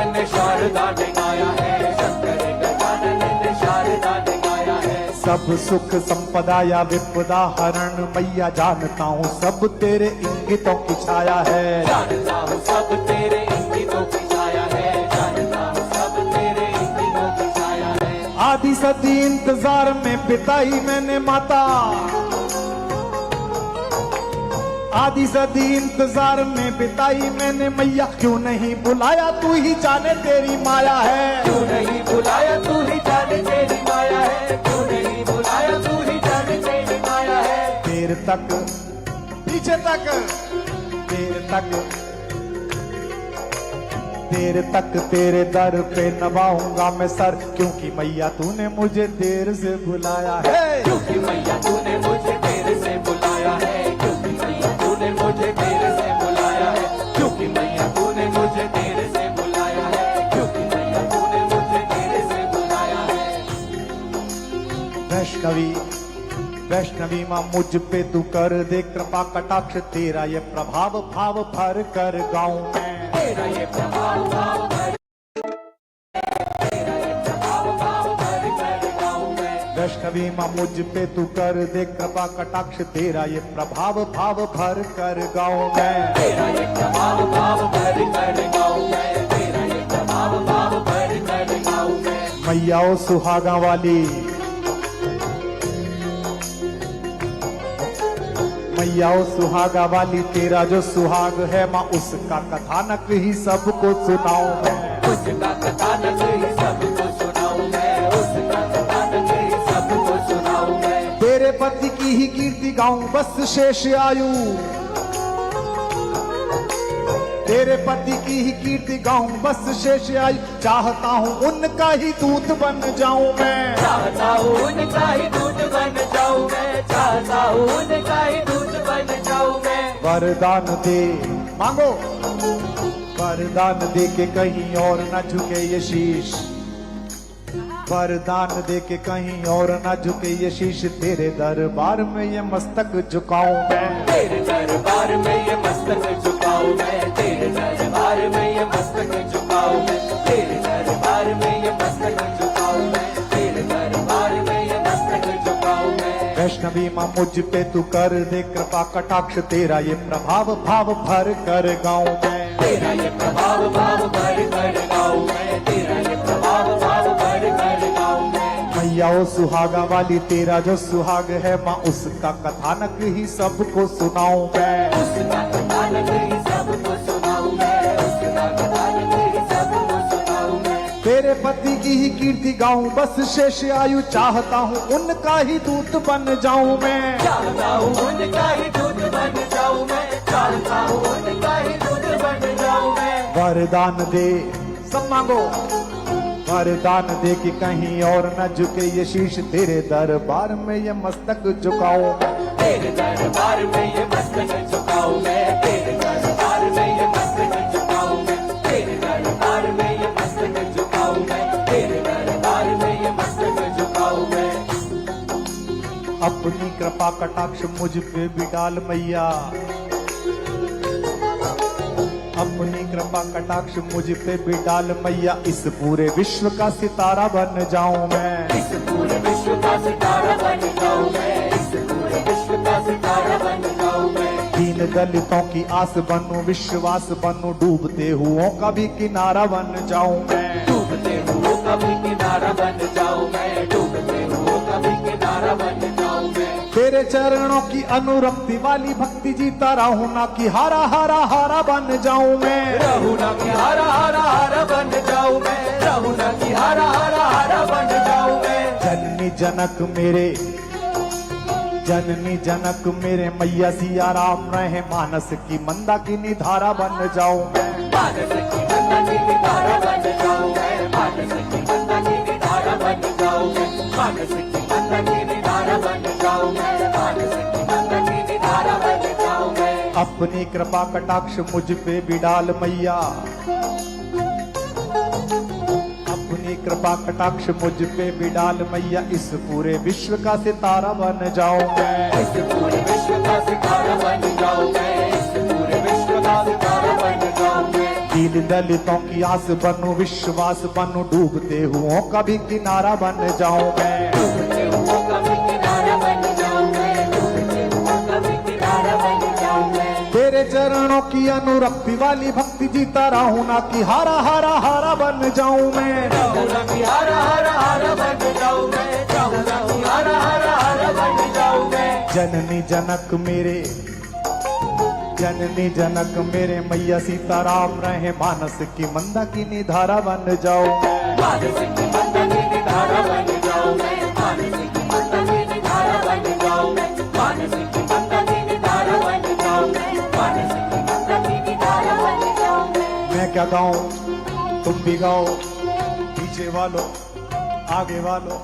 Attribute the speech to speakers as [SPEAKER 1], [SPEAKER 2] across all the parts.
[SPEAKER 1] ने शारदा ने गाया है, शंकर गजानन ने शारदा ने गाया है।
[SPEAKER 2] सब सुख संपदा या विपदा हरण मैया जानता हूँ सब तेरे इंगितों की छाया है।
[SPEAKER 1] जानता हूँ सब तेरे इंगितों की छाया है, जानता हूँ सब तेरे इंगितों की छाया है।
[SPEAKER 2] आधी सदी इंतजार में बिताई मैंने माता, आधी सदी इंतजार में बिताई मैंने मैया, क्यों नहीं बुलाया तू ही जाने तेरी माया है।
[SPEAKER 1] क्यों नहीं बुलाया तू ही जाने तेरी माया है, क्यों नहीं बुलाया तू ही जाने तेरी माया है।
[SPEAKER 2] देर तक पीछे तक देर तक तेरे दर पे नवाऊंगा मैं सर, क्योंकि मैया तूने मुझे देर से बुलाया है।
[SPEAKER 1] क्योंकि मैया तूने मुझे देर से बुलाया है, क्योंकि मैया तूने मुझे देर से बुलाया है, क्योंकि मैया तूने मुझे देर से बुलाया है, क्योंकि मैया तूने मुझे देर से बुलाया है।
[SPEAKER 2] वैष्णवी माँ मुझ पे तू कर दे कृपा कटाक्ष, तेरा ये प्रभाव भाव भर कर गाऊं मैं।
[SPEAKER 1] तेरा ये प्रभाव भाव भर, तेरा ये प्रभाव भाव भर कर गाऊं मैं।
[SPEAKER 2] वैष्णवी माँ मुझ पे तू कर दे कृपा कटाक्ष, तेरा ये प्रभाव भाव भर कर गाऊं मैं।
[SPEAKER 1] तेरा ये प्रभाव भाव भर कर गाऊं मैं, तेरा ये प्रभाव भाव भर कर गाऊं मैं।
[SPEAKER 2] मैया ओ सुहागा वाली, मैया ओ सुहागा वाली, तेरा जो सुहाग है माँ उसका कथानक ही सबको सुनाऊं मैं।
[SPEAKER 1] उसका कथानक ही सबको सुनाऊं मैं, उसका कथानक ही सबको सुनाऊं मैं।
[SPEAKER 2] तेरे पति की ही कीर्ति गाऊं बस शेष आयु, तेरे पति की ही कीर्ति गाऊं बस शेष आयु, चाहता हूँ उनका ही दूत बन जाऊं मैं।
[SPEAKER 1] चाहता हूँ उनका ही दूत बन जाऊं मैं, चाहता हूँ उनका ही दूत बन जाऊं मैं।
[SPEAKER 2] वरदान दे मांगो, वरदान दे के कहीं और न झुके ये शीश, वरदान दे के कहीं और न झुके ये शीश, तेरे दरबार में ये मस्तक झुकाऊं मैं।
[SPEAKER 1] तेरे दरबार में ये मस्तक झुकाऊं मैं, तेरे दरबार में ये मस्तक झुकाऊं मैं, तेरे दरबार में ये मस्तक झुकाऊं मैं, तेरे दरबार में ये मस्तक झुकाऊं मैं।
[SPEAKER 2] वैष्णवी माँ मुझ पे तू कर दे कृपा कटाक्ष, तेरा ये प्रभाव भाव भर कर गाऊं मैं।
[SPEAKER 1] तेरा ये प्रभाव भाव भर कर गाऊं मैं, तेरा ये प्रभाव भाव भर कर गाऊं मैं।
[SPEAKER 2] मैया ओ सुहागा वाली, तेरा जो सुहाग है माँ उसका कथानक ही सबको सुनाऊं मैं।
[SPEAKER 1] उसका कथानक ही सबको सुनाऊं मैं, उसका कथानक ही सबको सुनाऊं मैं।
[SPEAKER 2] तेरे पति की ही कीर्ति गाऊं बस शेष आयु, चाहता हूँ उनका ही दूत बन जाऊं मैं।
[SPEAKER 1] चाहता हूँ उनका ही दूत बन जाऊं मैं, चाहता हूँ उनका ही दूत बन जाऊं मैं।
[SPEAKER 2] वरदान दे सब मांगो, वरदान दे कि कहीं और न झुके ये शीश, तेरे दरबार में ये मस्तक झुकाऊं मैं।
[SPEAKER 1] तेरे दरबार में ये मस्तक झुकाऊं मैं, तेरे दरबार में ये मस्तक झुकाऊं मैं, तेरे दरबार में ये मस्तक झुकाऊं मैं, तेरे दरबार में ये मस्तक झुकाऊं मैं।
[SPEAKER 2] अपनी कृपा कटाक्ष मुझ पे भी डाल मैया, अपनी कृपा कटाक्ष मुझ पे भी डाल मैया, इस पूरे विश्व का सितारा बन जाऊं मैं।
[SPEAKER 1] इस पूरे विश्व का सितारा बन जाऊं मैं, इस पूरे विश्व का सितारा बन जाऊं मैं।
[SPEAKER 2] दीन दलितों की आस बनूं, विश्वास बनूं, डूबते हुओं का भी किनारा बन जाऊं मैं।
[SPEAKER 1] डूबते हुओं का भी किनारा बन जाऊं मैं, डूबते हुओं का भी किनारा बन जाऊं मैं।
[SPEAKER 2] तेरे चरणों की अनुरक्ति वाली भक्ति जीता रहूं ना कि हारा हारा हारा बन जाऊं मैं।
[SPEAKER 1] रहूं ना कि हारा हारा हारा बन जाऊं मैं, रहूं ना कि हारा हारा हारा बन जाऊं मैं।
[SPEAKER 2] जननी जनक मेरे, जननी जनक मेरे मैया सिया राम रहे, मानस की मंदाकिनी धारा बन जाऊं मैं।
[SPEAKER 1] मानस की मंदाकिनी धारा बन जाऊं मैं, मानस की मंदाकिनी धारा बन जाऊं मैं, मानस की मंदाकिनी धारा बन जाऊं मैं, मानस की मंदाकिनी धारा बन जाऊं मैं।
[SPEAKER 2] अपनी कृपा कटाक्ष मुझ पे भी डाल मैया, अपनी कृपा कटाक्ष मुझ पे भी डाल मैया, इस पूरे विश्व का सितारा बन जाऊं मैं।
[SPEAKER 1] इस पूरे विश्व का सितारा बन जाऊं मैं, इस पूरे विश्व का सितारा बन जाऊं मैं।
[SPEAKER 2] दीन दलितों की आस बनूं, विश्वास बनूं, डूबते हुओं का भी किनारा बन जाऊं मैं।
[SPEAKER 1] डूबते हुओं का भी किनारा बन जाऊं मैं, डूबते हुओं का भी किनारा बन जाऊं मैं।
[SPEAKER 2] तेरे चरणों की अनुरक्ति वाली भक्ति जीता रहूं ना कि हारा हारा हारा बन जाऊं मैं।
[SPEAKER 1] चाहूंगा कि हारा हारा हारा बन जाऊं मैं, चाहूंगा कि हारा हारा हारा बन जाऊं मैं।
[SPEAKER 2] जननी जनक मेरे, जननी जनक मेरे मैया सीताराम रहे, मानस की मंदाकिनी धारा बन जाऊं मैं।
[SPEAKER 1] मानस की मंदाकिनी धारा बन जाऊं मैं, मानस की मंदाकिनी धारा बन जाऊं मैं, मानस की मंदाकिनी धारा बन जाऊं मैं, मानस की मंदाकिनी धारा बन जाऊं मैं।
[SPEAKER 2] मैं क्या गाऊं तुम भी गाओ, पीछे वालों आगे वालों,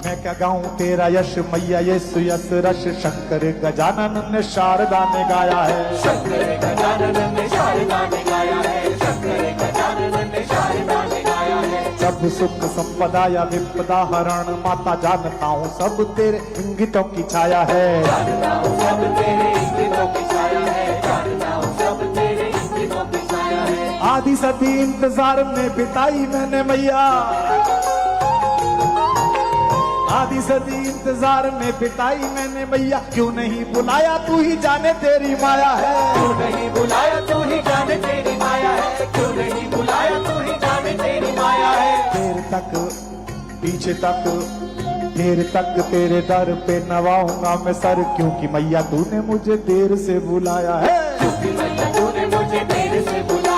[SPEAKER 2] मैं क्या गाऊं तेरा यश मैया यीशु यस रश। शंकर गजानन ने शारदा ने गाया है,
[SPEAKER 1] शंकर गजानन ने शारदा ने गाया है, शंकर गजानन ने शारदा ने गाया है।
[SPEAKER 2] सब सुख संपदा या विपदा हरण, माता जानता हूँ सब तेरे इंगितों की छाया है।
[SPEAKER 1] जानता हूँ सब तेरे इंगितों की छाया है, जानता हूँ सब तेरे इंगितों की छाया है।
[SPEAKER 2] आधी सदी इंतजार में बिताई मैंने मैया, आधी सदी इंतजार में बिताई मैंने मैया, क्यों नहीं बुलाया तू ही जाने तेरी माया है।
[SPEAKER 1] क्यों नहीं बुलाया तू ही जाने तेरी माया है, क्यों नहीं बुलाया तू ही जाने तेरी माया है।
[SPEAKER 2] देर तक पीछे तक देर तक तेरे दर पे नवाऊंगा मैं सर, क्योंकि मैया तूने मुझे देर से बुलाया है।
[SPEAKER 1] क्योंकि मैया तूने मुझे देर से बुलाया